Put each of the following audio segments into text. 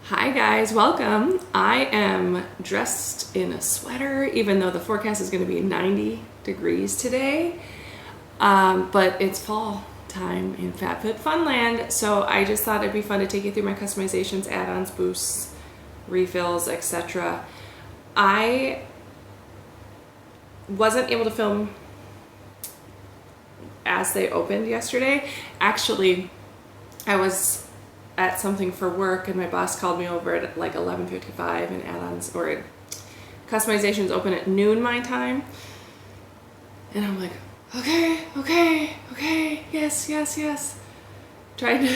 Hi guys, welcome. I am dressed in a sweater even though the forecast is going to be 90 degrees today, but it's fall time in FabFItFun land, so I just thought it'd be fun to take you through my customizations, add-ons, boosts, refills, etc. I wasn't able to film as they opened yesterday. Actually, I was at something for work and my boss called me over at like 11:55 and add-ons or customizations open at noon my time, and I'm like, okay, yes, trying to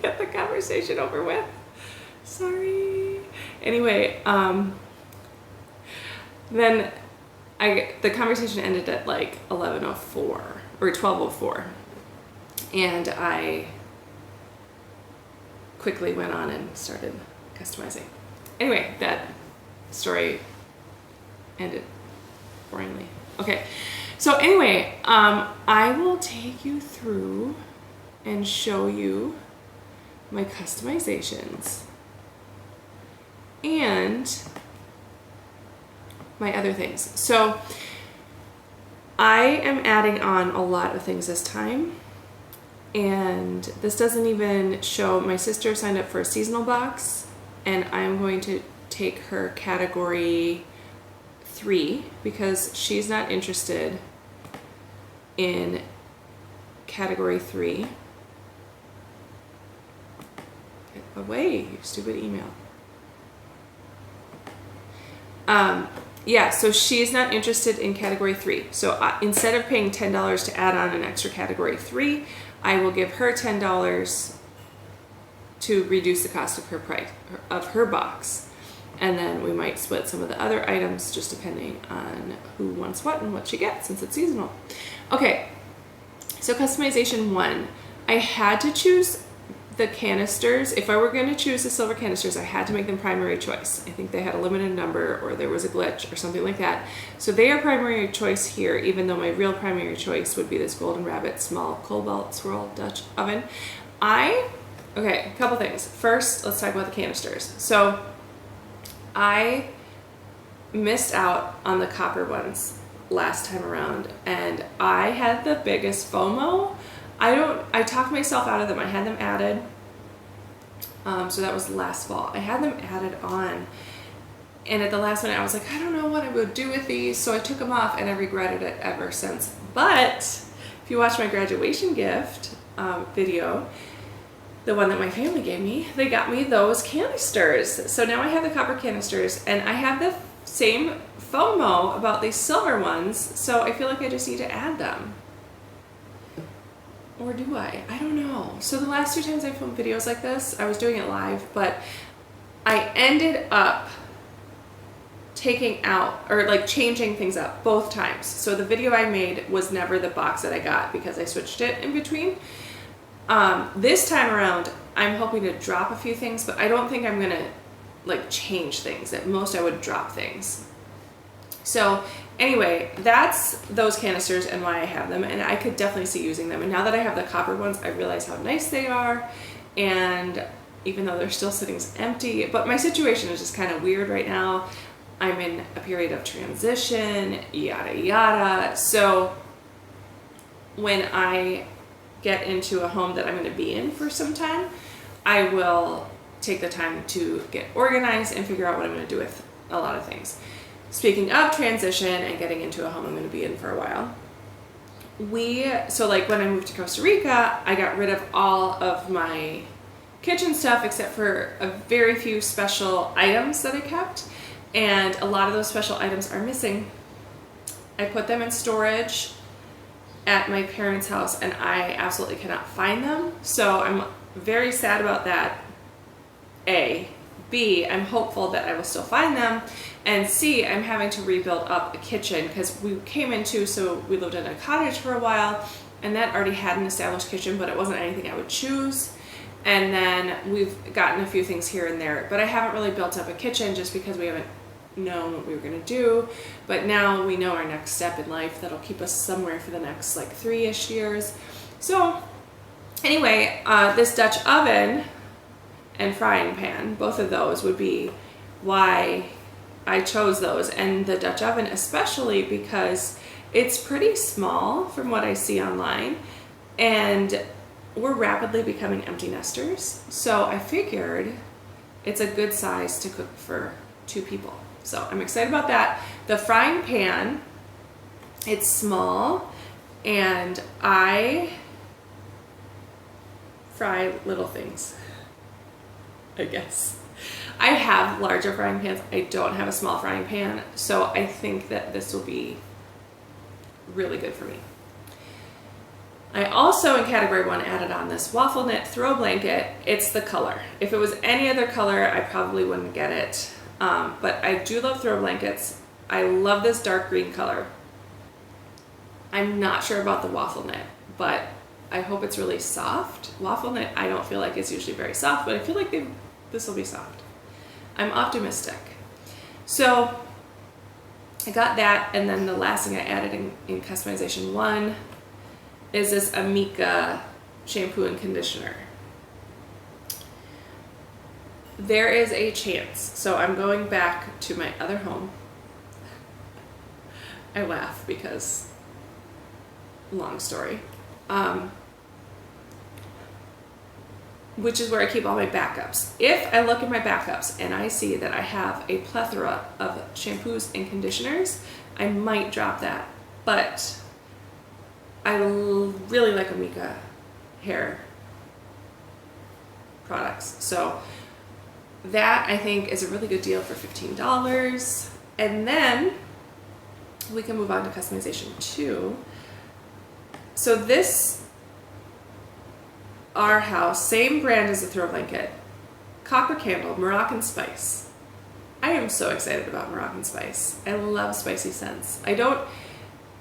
get the conversation over with. Sorry. Anyway, then the conversation ended at like 11:04 or 12:04, and I quickly went on and started customizing. Anyway, that story ended boringly. Okay, so anyway, I will take you through and show you my customizations and my other things. So I am adding on a lot of things this time. And this doesn't even show, my sister signed up for a seasonal box, and I'm going to take her category 3 because she's not interested in category 3. Get away, you stupid email. Yeah, so she's not interested in category 3. So instead of paying $10 to add on an extra category 3, I will give her $10 to reduce the cost of her box. And then we might split some of the other items just depending on who wants what and what she gets since it's seasonal. Okay, so customization 1. I had to choose the canisters. If I were going to choose the silver canisters, I had to make them primary choice. I think they had a limited number or there was a glitch or something like that. So they are primary choice here, even though my real primary choice would be this Golden Rabbit small cobalt swirl Dutch oven. Okay, a couple things. First, let's talk about the canisters. So I missed out on the copper ones last time around, and I had the biggest FOMO. I talked myself out of them. I had them added. So that was last fall. I had them added on. And at the last minute, I was like, I don't know what I would do with these. So I took them off and I regretted it ever since. But if you watch my graduation gift video, the one that my family gave me, they got me those canisters. So now I have the copper canisters and I have the same FOMO about these silver ones. So I feel like I just need to add them. Or do I? I don't know. So the last 2 times I filmed videos like this, I was doing it live, but I ended up taking out or like changing things up both times. So the video I made was never the box that I got because I switched it in between. This time around, I'm hoping to drop a few things, but I don't think I'm gonna like change things. At most I would drop things. So anyway, that's those canisters and why I have them, and I could definitely see using them. And now that I have the copper ones, I realize how nice they are, and even though they're still sitting empty, but my situation is just kind of weird right now. I'm in a period of transition, yada yada. So when I get into a home that I'm going to be in for some time, I will take the time to get organized and figure out what I'm going to do with a lot of things. Speaking of transition and getting into a home I'm going to be in for a while, so like when I moved to Costa Rica, I got rid of all of my kitchen stuff except for a very few special items that I kept, and a lot of those special items are missing. I put them in storage at my parents' house and I absolutely cannot find them, so I'm very sad about that. A. B, I'm hopeful that I will still find them, and C, I'm having to rebuild up a kitchen because we came into, so we lived in a cottage for a while, and that already had an established kitchen, but it wasn't anything I would choose. And then we've gotten a few things here and there, but I haven't really built up a kitchen just because we haven't known what we were going to do. But now we know our next step in life that'll keep us somewhere for the next like 3-ish years. So anyway, this Dutch oven and frying pan. Both of those would be why I chose those, and the Dutch oven especially because it's pretty small from what I see online, and we're rapidly becoming empty nesters. So I figured it's a good size to cook for 2 people. So I'm excited about that. The frying pan, it's small, and I fry little things, I guess. I have larger frying pans. I don't have a small frying pan, so I think that this will be really good for me. I also, in category 1, added on this waffle knit throw blanket. It's the color. If it was any other color, I probably wouldn't get it. But I do love throw blankets. I love this dark green color. I'm not sure about the waffle knit, but I hope it's really soft. Waffle knit, I don't feel like it's usually very soft, but I feel like this will be soft. I'm optimistic. So I got that, and then the last thing I added in customization 1 is this Amika shampoo and conditioner. There is a chance, so I'm going back to my other home. I laugh because, long story, which is where I keep all my backups. If I look at my backups and I see that I have a plethora of shampoos and conditioners, I might drop that. But I really like Amika hair products. So that, I think, is a really good deal for $15. And then we can move on to customization 2. So this, Our House, same brand as the throw blanket, copper candle, Moroccan spice. I am so excited about Moroccan spice. I love spicy scents. I don't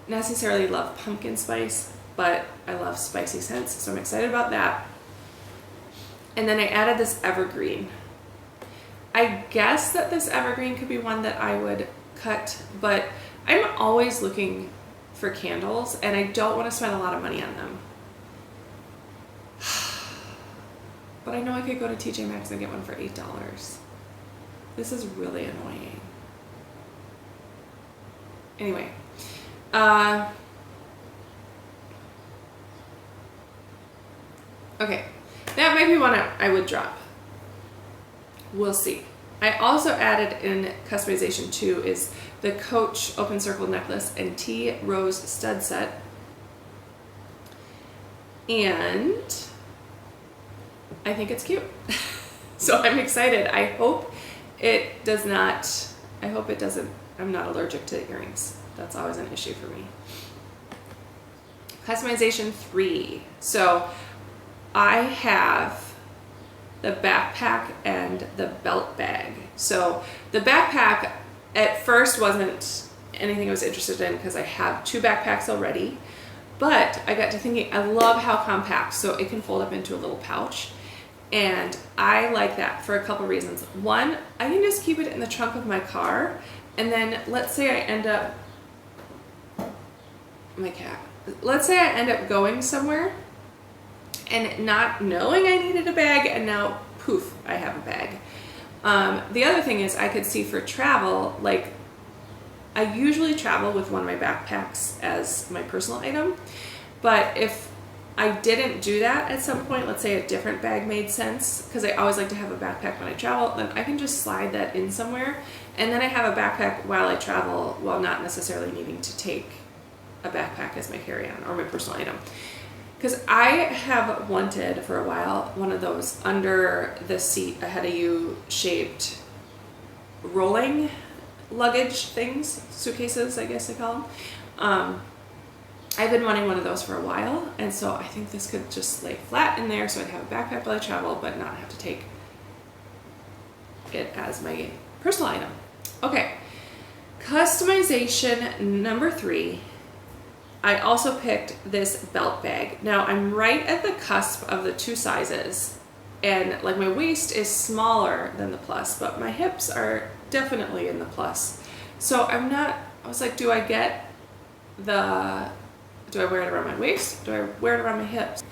necessarily love pumpkin spice, but I love spicy scents, so I'm excited about that. And then I added this evergreen. I guess that this evergreen could be one that I would cut, but I'm always looking for candles, and I don't want to spend a lot of money on them. But I know I could go to TJ Maxx and get one for $8. This is really annoying. Anyway, okay, that might be one I would drop. We'll see. I also added in customization 2 is the Coach open circle necklace and T rose stud set. And I think it's cute. So I'm excited. I hope it does not, I hope it doesn't, I'm not allergic to earrings. That's always an issue for me. Customization 3. So I have the backpack and the belt bag. So the backpack at first wasn't anything I was interested in because I have 2 backpacks already, but I got to thinking, I love how compact, so it can fold up into a little pouch. And I like that for a couple reasons. One, I can just keep it in the trunk of my car, and then let's say I end up, let's say I end up going somewhere and not knowing I needed a bag, and now poof, I have a bag. The other thing is I could see for travel, like I usually travel with one of my backpacks as my personal item, but if I didn't do that at some point, let's say a different bag made sense, because I always like to have a backpack when I travel, then I can just slide that in somewhere, and then I have a backpack while I travel while not necessarily needing to take a backpack as my carry-on or my personal item. Because I have wanted for a while one of those under the seat ahead of you shaped rolling luggage things, suitcases, I guess they call them. I've been wanting one of those for a while, and so I think this could just lay flat in there so I'd have a backpack while I travel, but not have to take it as my personal item. Okay, customization number 3. I also picked this belt bag. Now I'm right at the cusp of the 2 sizes, and like my waist is smaller than the plus, but my hips are definitely in the plus. So I was like, do I wear it around my waist? Do I wear it around my hips?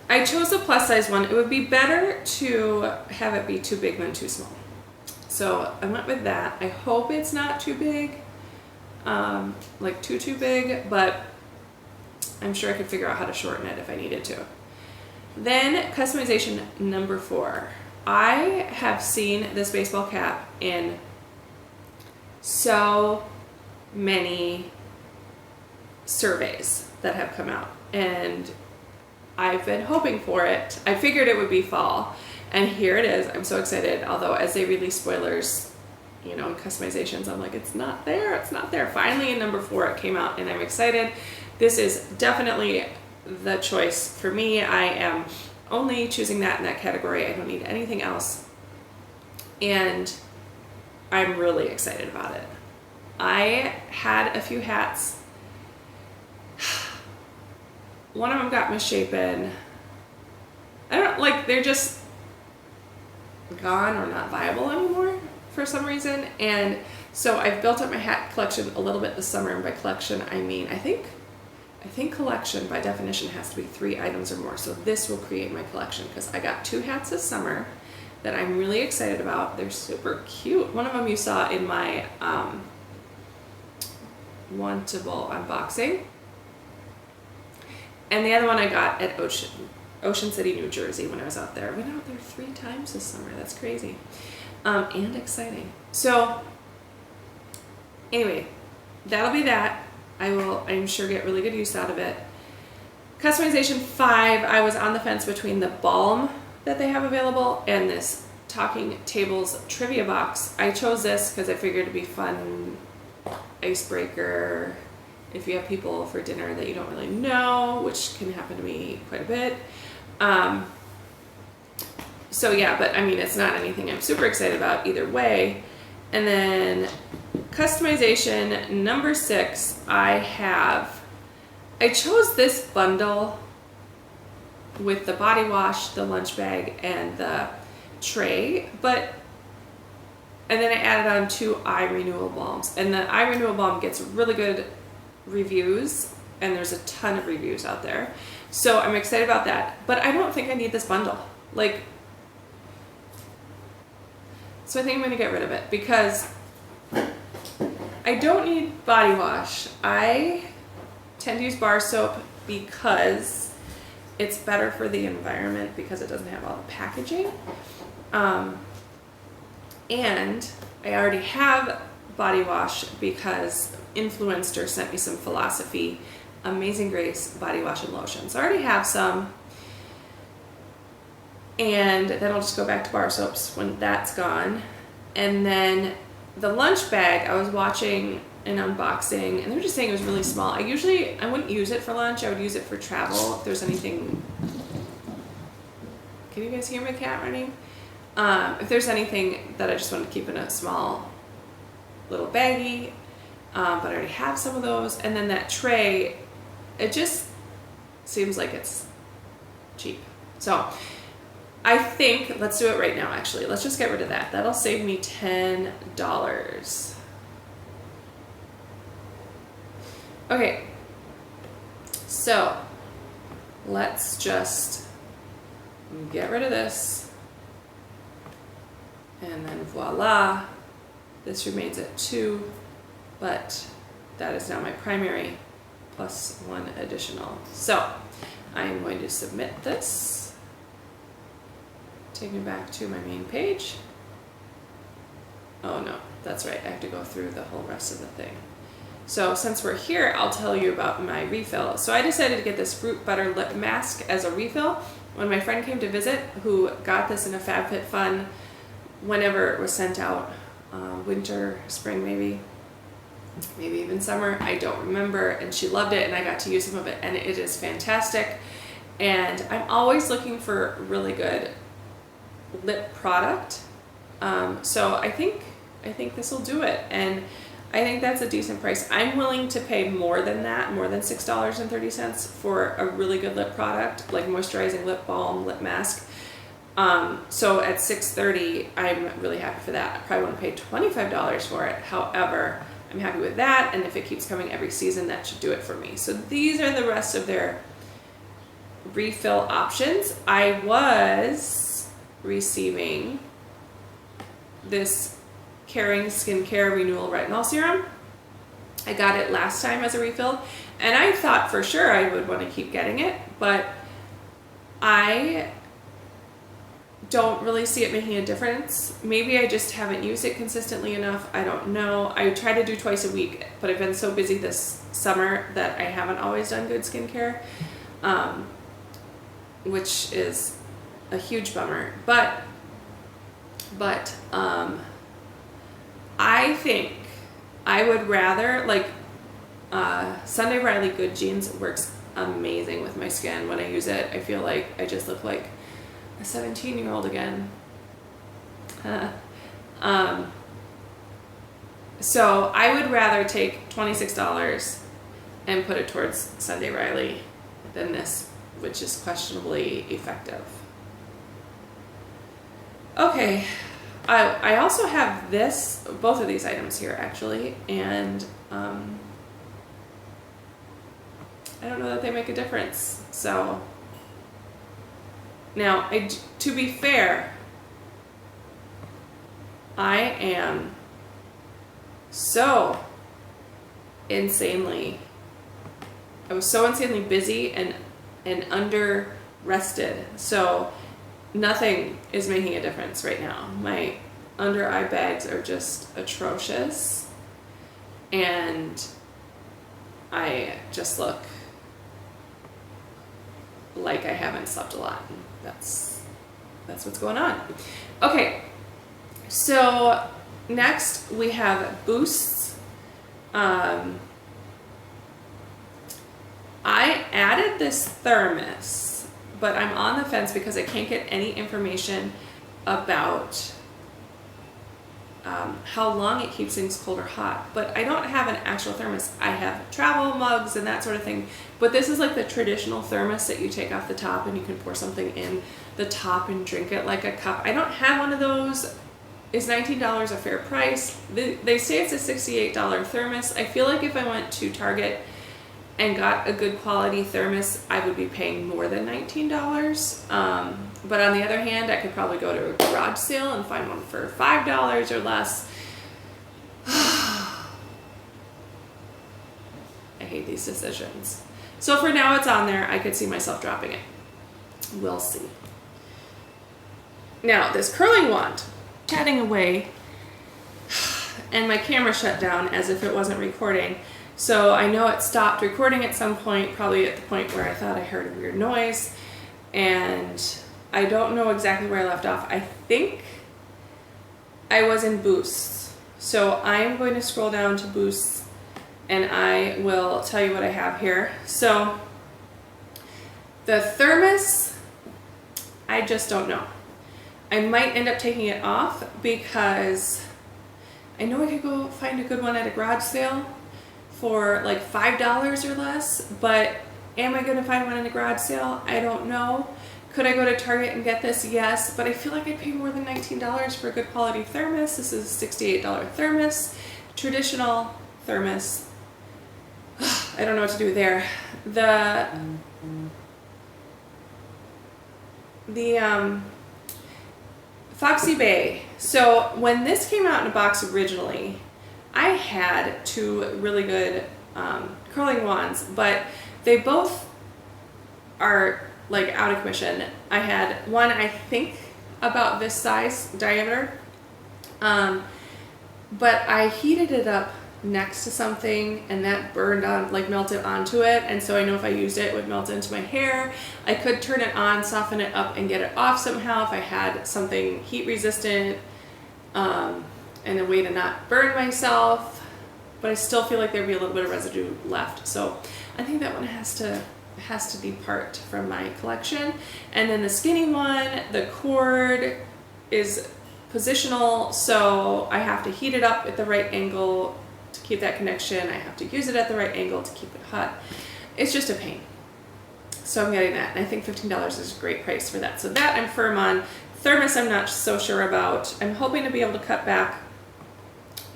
I chose a plus size one. It would be better to have it be too big than too small. So I went with that. I hope it's not too big, like too big, but I'm sure I could figure out how to shorten it if I needed to. Then customization number 4. I have seen this baseball cap in so many surveys that have come out, and I've been hoping for it. I figured it would be fall, and here it is. I'm so excited, although as they release spoilers, you know, and customizations, I'm like, it's not there. Finally in number 4 it came out, and I'm excited. This is definitely the choice for me. I am only choosing that in that category. I don't need anything else, and I'm really excited about it. I had a few hats. One of them got misshapen. I don't like, they're just gone or not viable anymore for some reason. And so I've built up my hat collection a little bit this summer, and by collection I mean I think collection by definition has to be 3 items or more. So this will create my collection because I got 2 hats this summer that I'm really excited about. They're super cute. One of them you saw in my wantable unboxing, and the other one I got at Ocean City, New Jersey when I was out there. I went out there 3 times this summer. That's crazy and exciting. So anyway, that'll be that. I'm sure get really good use out of it. Customization 5, I was on the fence between the balm that they have available and this Talking Tables trivia box. I chose this because I figured it'd be fun icebreaker if you have people for dinner that you don't really know, which can happen to me quite a bit. So yeah, but I mean, it's not anything I'm super excited about either way. And then customization number 6, I chose this bundle with the body wash, the lunch bag, and the tray, and then I added on 2 eye renewal balms, and the eye renewal balm gets really good reviews, and there's a ton of reviews out there, so I'm excited about that. But I don't think I need this bundle, like, so I think I'm gonna get rid of it because I don't need body wash. I tend to use bar soap because it's better for the environment because it doesn't have all the packaging. And I already have body wash because Influencer sent me some Philosophy Amazing Grace body wash and lotion. So I already have some. And then I'll just go back to bar soaps when that's gone. And then the lunch bag, I was watching an unboxing and they were just saying it was really small. I wouldn't use it for lunch. I would use it for travel if there's anything. Can you guys hear my cat running? If there's anything that I just want to keep in a small little baggie, but I already have some of those. And then that tray, it just seems like it's cheap. So I think, let's do it right now actually. Let's just get rid of that. That'll save me $10. Okay, so let's just get rid of this. And then voila, this remains at 2, but that is now my primary plus 1 additional. So I'm going to submit this. Take me back to my main page. Oh no, that's right, I have to go through the whole rest of the thing. So since we're here, I'll tell you about my refill. So I decided to get this fruit butter lip mask as a refill. When my friend came to visit, who got this in a FabFitFun whenever it was sent out, winter, spring maybe even summer, I don't remember, and she loved it and I got to use some of it and it is fantastic. And I'm always looking for really good lip product, so I think this will do it, and I think that's a decent price. I'm willing to pay more than that, more than $6.30 for a really good lip product like moisturizing lip balm, lip mask. So at $6.30, I'm really happy for that. I probably want to pay $25 for it. However, I'm happy with that, and if it keeps coming every season, that should do it for me. So these are the rest of their refill options. I was receiving this Caring Skincare Renewal Retinol Serum. I got it last time as a refill, and I thought for sure I would want to keep getting it, but I don't really see it making a difference. Maybe I just haven't used it consistently enough. I don't know. I try to do twice a week, but I've been so busy this summer that I haven't always done good skincare, which is a huge bummer. But I think I would rather, like, Sunday Riley Good Genes works amazing with my skin. When I use it, I feel like I just look like a 17-year-old again. So I would rather take $26 and put it towards Sunday Riley than this, which is questionably effective. Okay, I also have both of these items here actually, and I don't know that they make a difference. So now, to be fair, I was so insanely busy and under rested. So nothing is making a difference right now. My under eye bags are just atrocious, and I just look like I haven't slept a lot. That's what's going on. Okay, so next we have Boosts. I added this thermos, but I'm on the fence because I can't get any information about how long it keeps things cold or hot. But I don't have an actual thermos. I have travel mugs and that sort of thing. But this is like the traditional thermos that you take off the top and you can pour something in the top and drink it like a cup. I don't have one of those. Is $19 a fair price? They say it's a $68 thermos. I feel like if I went to Target and got a good quality thermos, I would be paying more than $19. But on the other hand, I could probably go to a garage sale and find one for $5 or less. I hate these decisions. So for now it's on there. I could see myself dropping it. We'll see. Now, this curling wand, chatting away, and my camera shut down as if it wasn't recording. So I know it stopped recording at some point, probably at the point where I thought I heard a weird noise, and I don't know exactly where I left off. I think I was in Boosts. So I'm going to scroll down to Boosts and I will tell you what I have here. So the thermos, I just don't know. I might end up taking it off because I know I could go find a good one at a garage sale for like $5 or less, but am I going to find one in a garage sale? I don't know. Could I go to Target and get this? Yes, but I feel like I'd pay more than $19 for a good quality thermos. This is a $68 thermos, traditional thermos. I don't know what to do there. The Foxy Bay. So when this came out in a box originally, I had two really good curling wands, but they both are like out of commission. I had one, I think about this size diameter, but I heated it up next to something and that burned on, like melted onto it, and so I know if I used it, it would melt into my hair. I could turn it on, soften it up, and get it off somehow if I had something heat resistant and a way to not burn myself, but I still feel like there'd be a little bit of residue left. So I think that one has to depart from my collection. And then the skinny one, the cord is positional, so I have to heat it up at the right angle to keep that connection. I have to use it at the right angle to keep it hot. It's just a pain. So I'm getting that, and I think $15 is a great price for that. So that I'm firm on. Thermos I'm not so sure about. I'm hoping to be able to cut back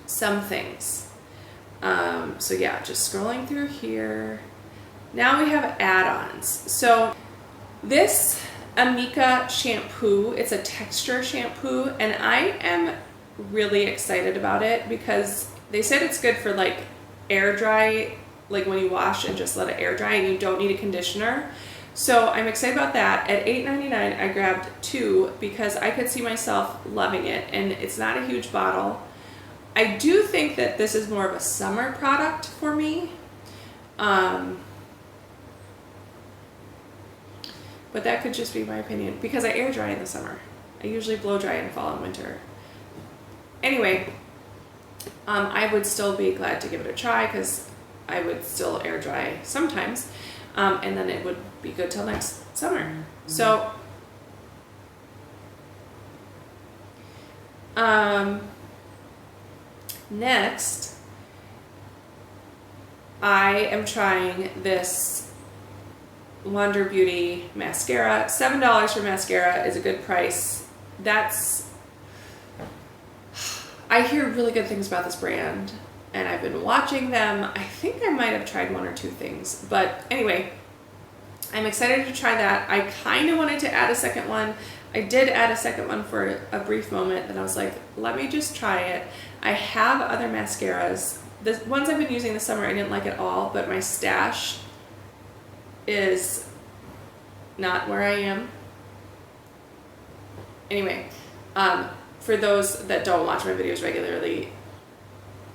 some things. So yeah, just scrolling through here. Now we have add-ons. So This Amika shampoo, it's a texture shampoo, and I am really excited about it because they said it's good for like air dry, like when you wash and just let it air dry and you don't need a conditioner. So I'm excited about that. At $8.99 I grabbed 2 because I could see myself loving it, and it's not a huge bottle. I do think that this is more of a summer product for me. But that could just be my opinion because I air dry in the summer. I usually blow dry in fall and winter. Anyway, I would still be glad to give it a try because I would still air dry sometimes. And then it would be good till next summer. So, next, I am trying this Wonder Beauty mascara. $7 for mascara is a good price. I hear really good things about this brand, and I've been watching them. I think I might have tried 1 or 2 things, but anyway, I'm excited to try that. I kind of wanted to add a second one. I did add a second one for a brief moment, and I was like, let me just try it. I have other mascaras. The ones I've been using this summer I didn't like at all, but my stash is not where I am. Anyway, for those that don't watch my videos regularly,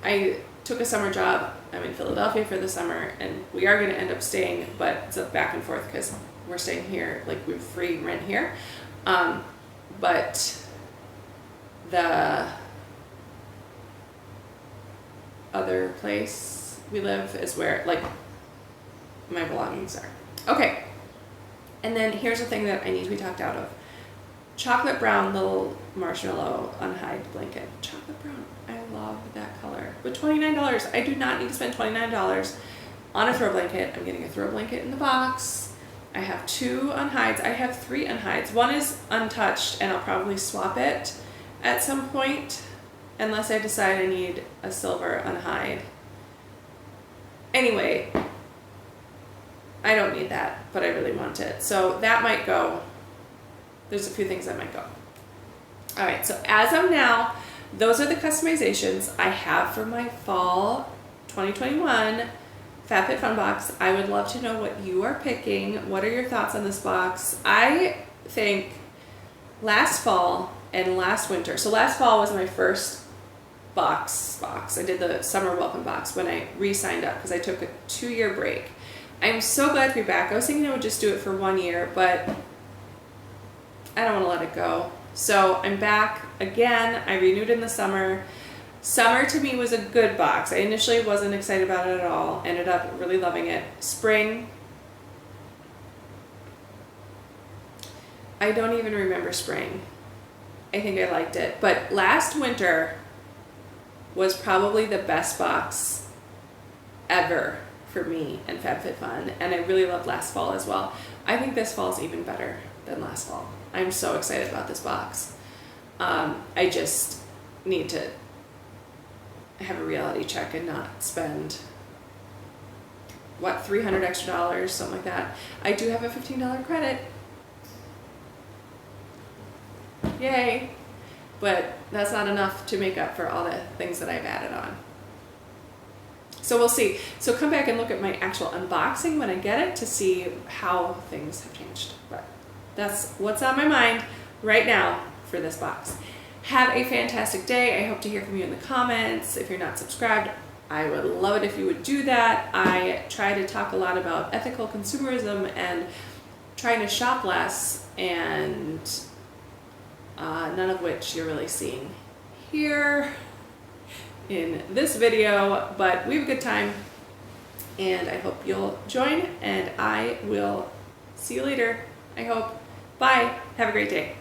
I took a summer job. I'm in Philadelphia for the summer, and we are going to end up staying, but it's a back and forth because we're staying here, like we're free rent here. But the other place we live is where like my belongings are. Okay, and then here's the thing that I need to be talked out of. Chocolate brown little marshmallow unhide blanket. Chocolate brown, I love that color. But $29, I do not need to spend $29 on a throw blanket. I'm getting a throw blanket in the box. I have 2 unhides. I have 3 unhides. One is untouched, and I'll probably swap it at some point, unless I decide I need a silver unhide. Anyway, I don't need that, but I really want it. So that might go. There's a few things that might go. All right, so as of now, those are the customizations I have for my fall 2021 FabFitFun box. I would love to know what you are picking. What are your thoughts on this box? I think last fall and last winter, so last fall was my first box. I did the summer welcome box when I re-signed up because I took a 2-year break. I'm so glad to be back. I was thinking I would just do it for 1 year, but I don't want to let it go. So I'm back again. I renewed in the summer. Summer to me was a good box. I initially wasn't excited about it at all. Ended up really loving it. Spring, I don't even remember spring. I think I liked it. But last winter was probably the best box ever for me and FabFitFun, and I really loved last fall as well. I think this fall is even better than last fall. I'm so excited about this box. I just need to have a reality check and not spend $300 extra, something like that. I do have a $15 credit. Yay! But that's not enough to make up for all the things that I've added on. So we'll see. So come back and look at my actual unboxing when I get it to see how things have changed. But that's what's on my mind right now for this box. Have a fantastic day. I hope to hear from you in the comments. If you're not subscribed, I would love it if you would do that. I try to talk a lot about ethical consumerism and trying to shop less, and none of which you're really seeing here in this video, but we have a good time, and I hope you'll join, and I will see you later, I hope. Bye. Have a great day.